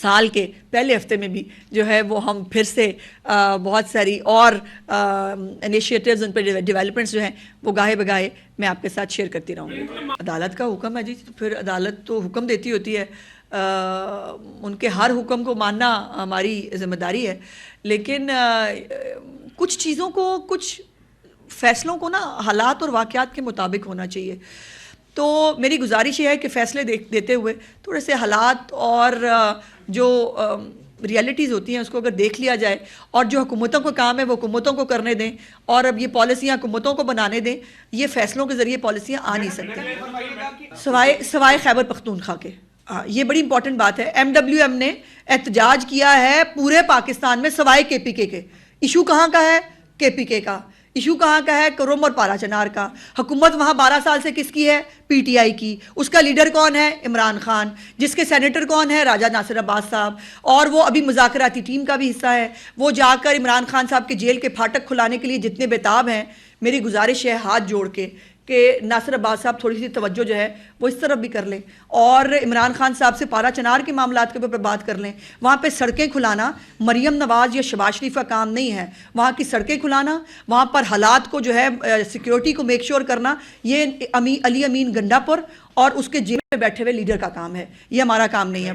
سال کے پہلے ہفتے میں بھی جو ہے وہ ہم پھر سے بہت ساری اور انیشیٹیوز ان پہ ڈیولپمنٹس جو ہیں وہ گاہے بگاہے میں آپ کے ساتھ شیئر کرتی رہوں گی. عدالت کا حکم ہے جی، تو پھر عدالت تو حکم دیتی ہوتی ہے، ان کے ہر حکم کو ماننا ہماری ذمہ داری ہے، لیکن کچھ چیزوں کو، کچھ فیصلوں کو نا حالات اور واقعات کے مطابق ہونا چاہیے. تو میری گزارش یہ ہے کہ فیصلے دیتے ہوئے تھوڑے سے حالات اور جو ریئلٹیز ہوتی ہیں اس کو اگر دیکھ لیا جائے، اور جو حکومتوں کا کام ہے وہ حکومتوں کو کرنے دیں، اور اب یہ پالیسیاں حکومتوں کو بنانے دیں. یہ فیصلوں کے ذریعے پالیسیاں آ نہیں سکتی سوائے خیبر پختونخوا کے. یہ بڑی امپورٹنٹ بات ہے. MWM نے احتجاج کیا ہے پورے پاکستان میں سوائے KPK کے. ایشو کہاں کا ہے؟ KPK کا. ایشو کہاں کا ہے؟ کرم اور پارا چنار کا. حکومت وہاں 12 سال سے کس کی ہے؟ PTI کی. اس کا لیڈر کون ہے؟ عمران خان. جس کے سینیٹر کون ہے؟ راجہ ناصر عباس صاحب. اور وہ ابھی مذاکراتی ٹیم کا بھی حصہ ہے. وہ جا کر عمران خان صاحب کے جیل کے پھاٹک کھلانے کے لیے جتنے بےتاب ہیں، میری گزارش ہے ہاتھ جوڑ کے کہ ناصر عباس صاحب تھوڑی سی توجہ جو ہے وہ اس طرف بھی کر لیں، اور عمران خان صاحب سے پارا چنار کے معاملات کے اوپر بات کر لیں. وہاں پہ سڑکیں کھلانا مریم نواز یا شہباز شریف کا کام نہیں ہے. وہاں کی سڑکیں کھلانا، وہاں پر حالات کو جو ہے سیکیورٹی کو میک شور کرنا، یہ علی امین گنڈا پور اور اس کے جیل میں بیٹھے ہوئے لیڈر کا کام ہے. یہ ہمارا کام نہیں ہے.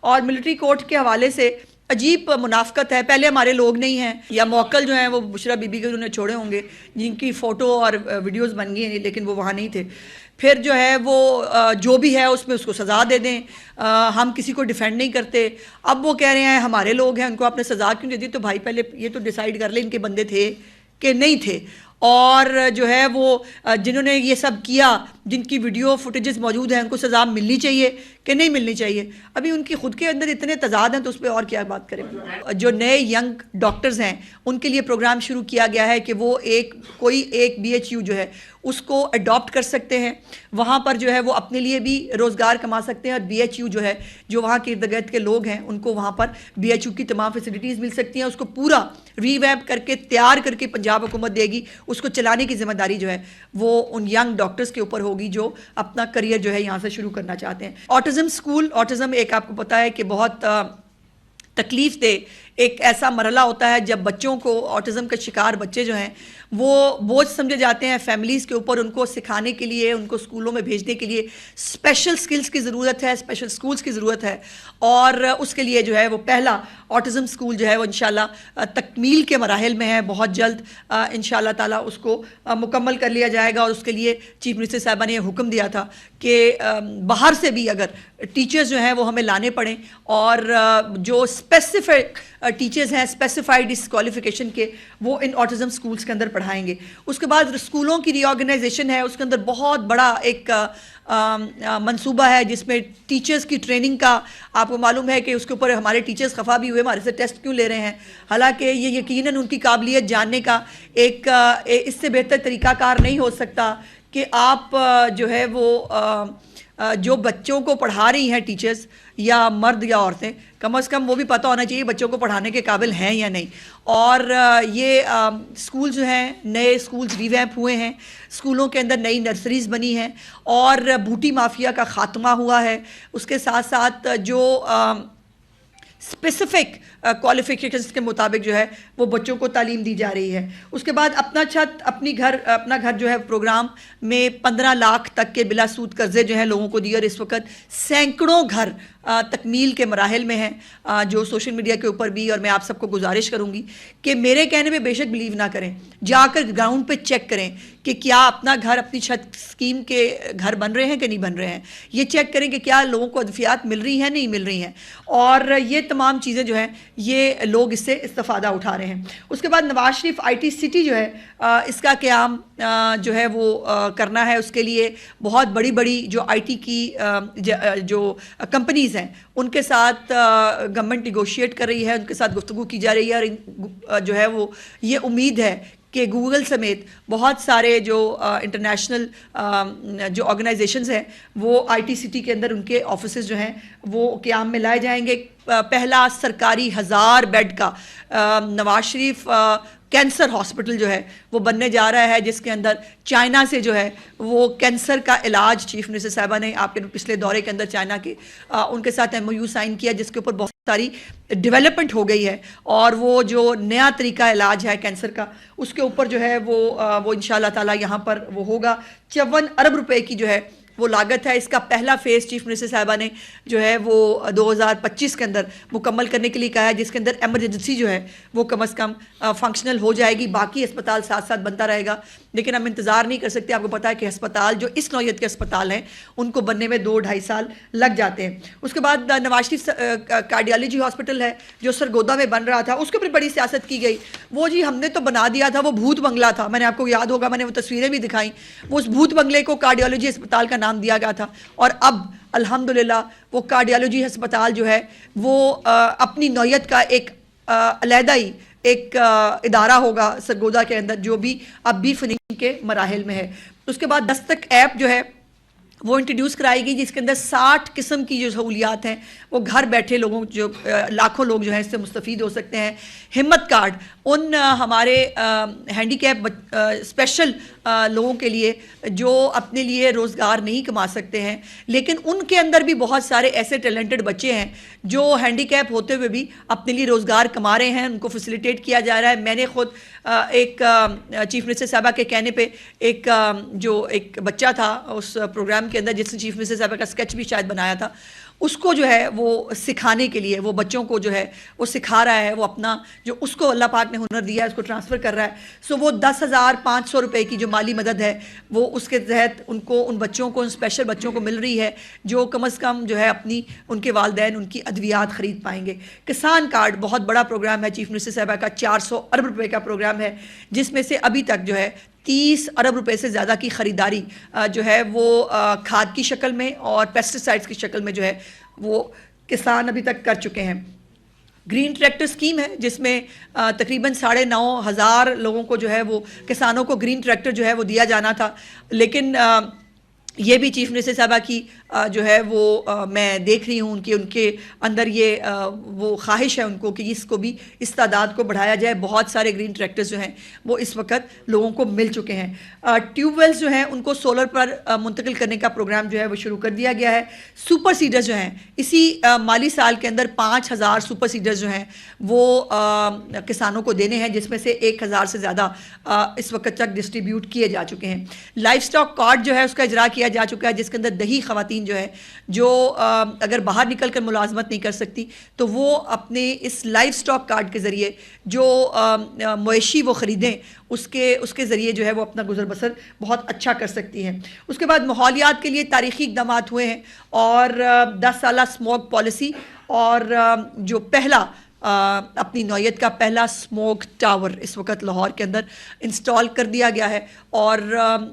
اور ملٹری کورٹ کے حوالے سے عجیب منافقت ہے. پہلے ہمارے لوگ نہیں ہیں، یا موکل جو ہیں وہ بشرا بی بی کے انہوں نے چھوڑے ہوں گے جن کی فوٹو اور ویڈیوز بن گئی ہیں، لیکن وہ وہاں نہیں تھے. پھر جو ہے وہ جو بھی ہے اس میں اس کو سزا دے دیں. ہم کسی کو ڈیفینڈ نہیں کرتے. اب وہ کہہ رہے ہیں ہمارے لوگ ہیں ان کو آپ نے سزا کیوں دے دی؟ تو بھائی پہلے یہ تو ڈیسائیڈ کر لیں ان کے بندے تھے کہ نہیں تھے. اور جو ہے وہ جنہوں نے یہ سب کیا، جن کی ویڈیو فوٹیجز موجود ہیں، ان کو سزا ملنی چاہیے کہ نہیں ملنی چاہیے؟ ابھی ان کی خود کے اندر اتنے تضاد ہیں تو اس پہ اور کیا بات کریں. جو نئے ینگ ڈاکٹرز ہیں ان کے لیے پروگرام شروع کیا گیا ہے کہ وہ کوئی ایک BHU جو ہے اس کو اڈاپٹ کر سکتے ہیں. وہاں پر جو ہے وہ اپنے لیے بھی روزگار کما سکتے ہیں، اور BHU جو ہے جو وہاں کے ارد گرد کے لوگ ہیں ان کو وہاں پر BHU کی تمام فیسلٹیز مل سکتی ہیں. اس کو پورا ریویمپ کر کے تیار کر کے پنجاب حکومت دے گی. اس کو چلانے کی ذمہ داری جو ہے وہ ان ینگ ڈاکٹرز کے اوپر ہوگی جو اپنا کریئر جو ہے یہاں سے شروع کرنا چاہتے ہیں. آٹزم اسکول، آٹزم ایک آپ کو پتہ ہے کہ بہت تکلیف دہ ایک ایسا مرحلہ ہوتا ہے جب بچوں کو، آٹزم کا شکار بچے جو ہیں وہ بوجھ سمجھے جاتے ہیں فیملیز کے اوپر. ان کو سکھانے کے لیے، ان کو اسکولوں میں بھیجنے کے لیے اسپیشل سکلز کی ضرورت ہے، اسپیشل سکولز کی ضرورت ہے. اور اس کے لیے جو ہے وہ پہلا آٹزم سکول جو ہے وہ انشاءاللہ تکمیل کے مراحل میں ہے. بہت جلد انشاءاللہ تعالیٰ اس کو مکمل کر لیا جائے گا. اور اس کے لیے چیف منسٹر صاحبہ نے یہ حکم دیا تھا کہ باہر سے بھی اگر ٹیچرز جو ہیں وہ ہمیں لانے پڑیں، اور جو اسپیسیفک ٹیچرز ہیں اسپیسیفائڈ اس کوالیفیکیشن کے، وہ ان آٹزم سکولز کے اندر پڑھائیں گے. اس کے بعد اسکولوں کی ری آرگنائزیشن ہے، اس کے اندر بہت بڑا ایک منصوبہ ہے جس میں ٹیچرز کی ٹریننگ کا، آپ کو معلوم ہے کہ اس کے اوپر ہمارے ٹیچرز خفا بھی ہوئے ہمارے سے ٹیسٹ کیوں لے رہے ہیں، حالانکہ یہ یقیناً ان کی قابلیت جاننے کا ایک اس سے بہتر طریقہ کار نہیں ہو سکتا کہ آپ جو ہے وہ جو بچوں کو پڑھا رہی ہیں ٹیچرز یا مرد یا عورتیں، کم از کم وہ بھی پتہ ہونا چاہیے بچوں کو پڑھانے کے قابل ہیں یا نہیں. اور یہ اسکول جو ہیں، نئے اسکولز ریویمپ ہوئے ہیں، اسکولوں کے اندر نئی نرسریز بنی ہیں، اور بوٹی مافیا کا خاتمہ ہوا ہے. اس کے ساتھ ساتھ جو اسپیسیفک کوالیفیکیشنز کے مطابق جو ہے وہ بچوں کو تعلیم دی جا رہی ہے. اس کے بعد اپنا چھت اپنا گھر جو ہے پروگرام میں 15 لاکھ تک کے بلا سود قرضے جو ہیں لوگوں کو دیے، اور اس وقت سینکڑوں گھر تکمیل کے مراحل میں ہیں. جو سوشل میڈیا کے اوپر بھی، اور میں آپ سب کو گزارش کروں گی کہ میرے کہنے پہ بے شک بلیو نہ کریں، جا کر گراؤنڈ پہ چیک کریں کہ کیا اپنا گھر، اپنی چھت اسکیم کے گھر بن رہے ہیں کہ نہیں بن رہے ہیں. یہ چیک کریں کہ کیا لوگوں کو ادفیات مل رہی ہیں نہیں مل رہی ہیں. اور یہ تمام چیزیں جو ہیں یہ لوگ اس سے استفادہ اٹھا رہے ہیں. اس کے بعد نواز شریف IT سٹی جو ہے اس کا قیام جو ہے وہ کرنا ہے. اس کے لیے بہت بڑی بڑی جو IT کی جو کمپنیز ہیں ان کے ساتھ گورنمنٹ نیگوشیٹ کر رہی ہے، ان کے ساتھ گفتگو کی جا رہی ہے. اور جو ہے وہ یہ امید ہے کہ گوگل سمیت بہت سارے جو انٹرنیشنل جو آرگنائزیشنز ہیں وہ آئی ٹی سٹی کے اندر ان کے آفیسز جو ہیں وہ قیام میں لائے جائیں گے. پہلا سرکاری 1000 بیڈ کا نواز شریف کینسر ہاسپٹل جو ہے وہ بننے جا رہا ہے, جس کے اندر چائنا سے جو ہے وہ کینسر کا علاج چیف منسٹر صاحبہ نے آپ کے پچھلے دورے کے اندر چائنا کے ان کے ساتھ MOU سائن کیا, جس کے اوپر بہت ساری ڈیولپمنٹ ہو گئی ہے, اور وہ جو نیا طریقہ علاج ہے کینسر کا اس کے اوپر جو ہے وہ انشاءاللہ تعالی یہاں پر وہ ہوگا. 54 ارب روپے کی جو ہے وہ لاگت ہے. اس کا پہلا فیز چیف منسٹر صاحبہ نے جو ہے وہ 2025 کے اندر مکمل کرنے کے لیے کہا ہے, جس کے اندر ایمرجنسی جو ہے وہ کم از کم فنکشنل ہو جائے گی. باقی اسپتال ساتھ ساتھ بنتا رہے گا, لیکن ہم انتظار نہیں کر سکتے. آپ کو پتہ ہے کہ ہسپتال جو اس نوعیت کے اسپتال ہیں ان کو بننے میں 2-2.5 سال لگ جاتے ہیں. اس کے بعد نواز شریف کارڈیالوجی ہاسپٹل ہے جو سرگودا میں بن رہا تھا, اس کے اوپر بڑی سیاست کی گئی. وہ جی ہم نے تو بنا دیا تھا, وہ بھوت بنگلہ تھا, میں نے آپ کو یاد ہوگا میں نے وہ تصویریں بھی دکھائیں, وہ اس بھوت بنگلے کو کارڈیالوجی اسپتال کا نام دیا گیا تھا, اور اب الحمدللہ وہ کارڈیالوجی ہسپتال جو ہے وہ اپنی نوعیت کا ایک علیحدہ ہی ایک ادارہ ہوگا سرگودا کے اندر, جو بھی اب بھی فنشنگ کے مراحل میں ہے. اس کے بعد دستک ایپ جو ہے وہ انٹروڈیوس کرائی گئی, جس کے اندر 60 قسم کی جو سہولیات ہیں وہ گھر بیٹھے لوگوں جو لاکھوں لوگ جو ہیں اس سے مستفید ہو سکتے ہیں. ہمت کارڈ ان ہمارے ہینڈی کیپ اسپیشل لوگوں کے لیے جو اپنے لیے روزگار نہیں کما سکتے ہیں, لیکن ان کے اندر بھی بہت سارے ایسے ٹیلنٹڈ بچے ہیں جو ہینڈی کیپ ہوتے ہوئے بھی اپنے لیے روزگار کما رہے ہیں, ان کو فیسیلیٹیٹ کیا جا رہا ہے. میں نے خود ایک چیف منسٹر صاحبہ کے کہنے پہ ایک بچہ تھا اس پروگرام کے اندر جس نے چیف منسٹر صاحبہ کا اسکیچ بھی شاید بنایا تھا, اس کو جو ہے وہ سکھانے کے لیے وہ بچوں کو جو ہے وہ سکھا رہا ہے, وہ اپنا جو اس کو اللہ پاک نے ہنر دیا ہے اس کو ٹرانسفر کر رہا ہے. سو وہ 10,500 روپے کی جو مالی مدد ہے وہ اس کے تحت ان بچوں کو ان اسپیشل بچوں کو مل رہی ہے, جو کم از کم جو ہے اپنی ان کے والدین ان کی ادویات خرید پائیں گے. کسان کارڈ بہت بڑا پروگرام ہے چیف منسٹر صاحبہ کا, 400 ارب روپے کا پروگرام ہے, جس میں سے ابھی تک جو ہے 30 ارب روپے سے زیادہ کی خریداری جو ہے وہ کھاد کی شکل میں اور پیسٹیسائڈز کی شکل میں جو ہے وہ کسان ابھی تک کر چکے ہیں. گرین ٹریکٹر سکیم ہے جس میں تقریباً 9,500 لوگوں کو جو ہے وہ کسانوں کو گرین ٹریکٹر جو ہے وہ دیا جانا تھا, لیکن یہ بھی چیف منسٹر صاحبہ کی جو ہے وہ میں دیکھ رہی ہوں ان کے اندر یہ وہ خواہش ہے ان کو کہ اس کو بھی اس تعداد کو بڑھایا جائے. بہت سارے گرین ٹریکٹرز جو ہیں وہ اس وقت لوگوں کو مل چکے ہیں. ٹیوب ویلز جو ہیں ان کو سولر پر منتقل کرنے کا پروگرام جو ہے وہ شروع کر دیا گیا ہے. سپر سیڈرز جو ہیں اسی مالی سال کے اندر 5,000 سپر سیڈرز جو ہیں وہ کسانوں کو دینے ہیں, جس میں سے 1,000 سے زیادہ اس وقت تک ڈسٹریبیوٹ کیے جا چکے ہیں. لائف سٹاک کارڈ جو ہے اس کا اجرا کیا جا چکا ہے, جس کے اندر دیہی خواتین جو ہے جو اگر باہر نکل کر ملازمت نہیں کر سکتی تو وہ اپنے اس لائف سٹاک کارڈ کے ذریعے جو مویشی وہ خریدیں اس کے ذریعے جو ہے وہ اپنا گزر بسر بہت اچھا کر سکتی ہیں. اس کے بعد ماحولیات کے لیے تاریخی اقدامات ہوئے ہیں, اور 10 سالہ اسموگ پالیسی, اور جو پہلا اپنی نوعیت کا پہلا اسموگ ٹاور اس وقت لاہور کے اندر انسٹال کر دیا گیا ہے, اور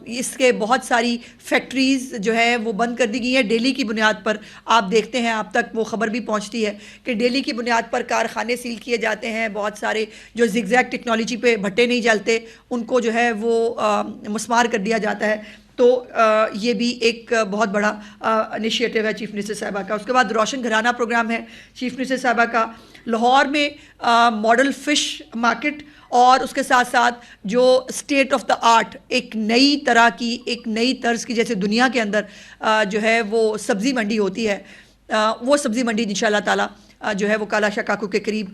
اس کے بہت ساری فیکٹریز جو ہیں وہ بند کر دی گئی ہیں. ڈیلی کی بنیاد پر آپ دیکھتے ہیں, آپ تک وہ خبر بھی پہنچتی ہے کہ ڈیلی کی بنیاد پر کارخانے سیل کیے جاتے ہیں. بہت سارے جو زگ زیگ ٹیکنالوجی پہ بھٹے نہیں جلتے ان کو جو ہے وہ مسمار کر دیا جاتا ہے. تو یہ بھی ایک بہت بڑا انیشیٹو ہے چیف منسٹر صاحبہ کا. اس کے بعد روشن گھرانہ پروگرام ہے چیف منسٹر صاحبہ کا. لاہور میں ماڈل فش مارکیٹ, اور اس کے ساتھ ساتھ جو اسٹیٹ آف دا آرٹ ایک نئی طرح کی ایک نئی طرز کی, جیسے دنیا کے اندر جو ہے وہ سبزی منڈی ہوتی ہے, وہ سبزی منڈی انشاءاللہ تعالی جو ہے وہ کالا شاہ کاکو کے قریب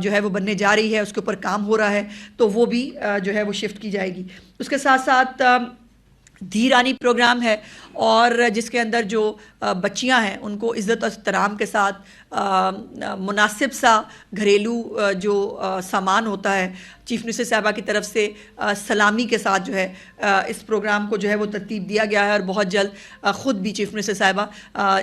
جو ہے وہ بننے جا رہی ہے. اس کے اوپر کام ہو رہا ہے, تو وہ بھی جو ہے وہ شفٹ کی جائے گی. اس کے ساتھ ساتھ دھی رانی پروگرام ہے, اور جس کے اندر جو بچیاں ہیں ان کو عزت اور احترام کے ساتھ مناسب سا گھریلو جو سامان ہوتا ہے چیف منسٹر صاحبہ کی طرف سے سلامی کے ساتھ جو ہے اس پروگرام کو جو ہے وہ ترتیب دیا گیا ہے, اور بہت جلد خود بھی چیف منسٹر صاحبہ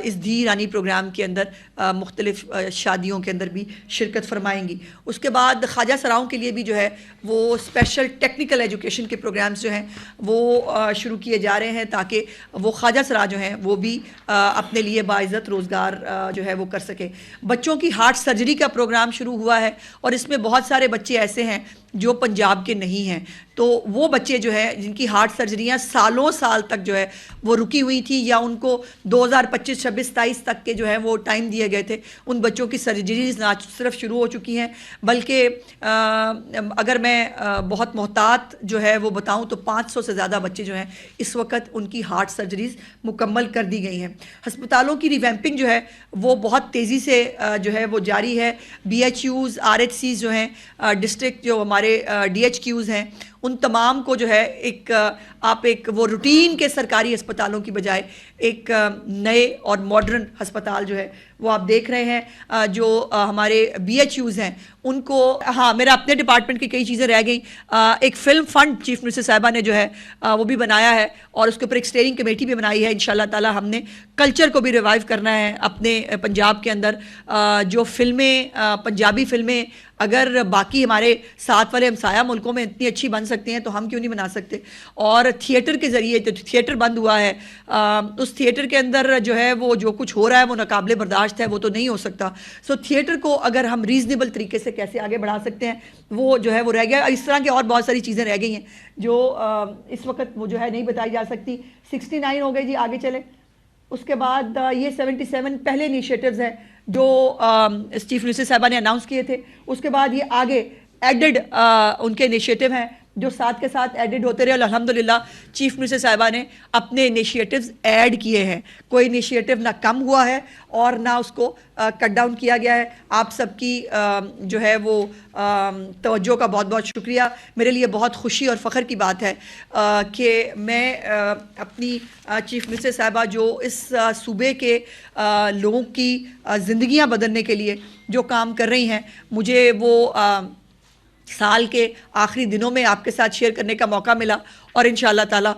اس دھی رانی پروگرام کے اندر مختلف شادیوں کے اندر بھی شرکت فرمائیں گی. اس کے بعد خواجہ سراؤں کے لیے بھی جو ہے وہ اسپیشل ٹیکنیکل ایجوکیشن کے پروگرامز جو ہیں وہ شروع کیے جا رہے ہیں تاکہ وہ خواجہ سرا جو ہیں وہ بھی اپنے لیے باعزت روزگار جو ہے وہ کر سکے. بچوں کی ہارٹ سرجری کا پروگرام شروع ہوا ہے اور اس میں بہت سارے بچے ایسے ہیں جو پنجاب کے نہیں ہیں. تو وہ بچے جو ہے جن کی ہارٹ سرجریاں سالوں سال تک جو ہے وہ رکی ہوئی تھی یا ان کو 2025 26 27 تک کے جو ہے وہ ٹائم دیے گئے تھے, ان بچوں کی سرجریز نہ صرف شروع ہو چکی ہیں بلکہ اگر میں بہت محتاط جو ہے وہ بتاؤں تو 500 سے زیادہ بچے جو ہیں اس وقت ان کی ہارٹ سرجریز مکمل کر دی گئی ہیں. ہسپتالوں کی ریویمپنگ جو ہے وہ بہت تیزی سے جو ہے وہ جاری ہے. BHUs RHCs جو ہیں ڈسٹرکٹ جو ہمارے DHQs ہیں ان تمام کو جو ہے ایک آپ ایک وہ روٹین کے سرکاری ہسپتالوں کی بجائے ایک نئے اور ماڈرن ہسپتال جو ہے وہ آپ دیکھ رہے ہیں. جو ہمارے BHUs ہیں ان کو, ہاں میرا اپنے ڈپارٹمنٹ کی کئی چیزیں رہ گئیں. ایک فلم فنڈ چیف منسٹر صاحبہ نے جو ہے وہ بھی بنایا ہے اور اس کے اوپر ایک اسٹیئرنگ کمیٹی بھی بنائی ہے. انشاءاللہ تعالی ہم نے کلچر کو بھی ریوائیو کرنا ہے اپنے پنجاب کے اندر. جو فلمیں پنجابی فلمیں اگر باقی ہمارے ساتھ والے ہمسایہ ملکوں میں اتنی اچھی بن سکتے ہیں تو ہم کیوں نہیں بنا سکتے. اور تھیٹر کے ذریعے جو تھیٹر بند ہوا ہے اس تھیٹر کے اندر جو ہے وہ جو کچھ ہو رہا ہے وہ ناقابل برداشت ہے, وہ تو نہیں ہو سکتا. سو تھیٹر کو اگر ہم ریزنیبل طریقے سے کیسے آگے بڑھا سکتے ہیں وہ جو ہے وہ رہ گیا. اس طرح کی اور بہت ساری چیزیں رہ گئی ہیں جو اس وقت وہ جو ہے نہیں بتائی جا سکتی. 69 ہو گئے جی, آگے چلیں. اس کے بعد یہ 77 پہلے انیشیٹوز ہیں جو چیف منسٹر صاحبہ نے اناؤنس کیے تھے. اس کے بعد یہ آگے ایڈڈ ان کے انیشیٹو ہیں جو ساتھ کے ساتھ ایڈڈ ہوتے رہے. الحمدللہ چیف منسٹر صاحبہ نے اپنے انیشیٹوز ایڈ کیے ہیں. کوئی انیشیٹو نہ کم ہوا ہے اور نہ اس کو کٹ ڈاؤن کیا گیا ہے. آپ سب کی جو ہے وہ توجہ کا بہت بہت شکریہ. میرے لیے بہت خوشی اور فخر کی بات ہے کہ میں اپنی چیف منسٹر صاحبہ جو اس صوبے کے لوگوں کی زندگیاں بدلنے کے لیے جو کام کر رہی ہیں, مجھے وہ سال کے آخری دنوں میں آپ کے ساتھ شیئر کرنے کا موقع ملا اور انشاءاللہ تعالی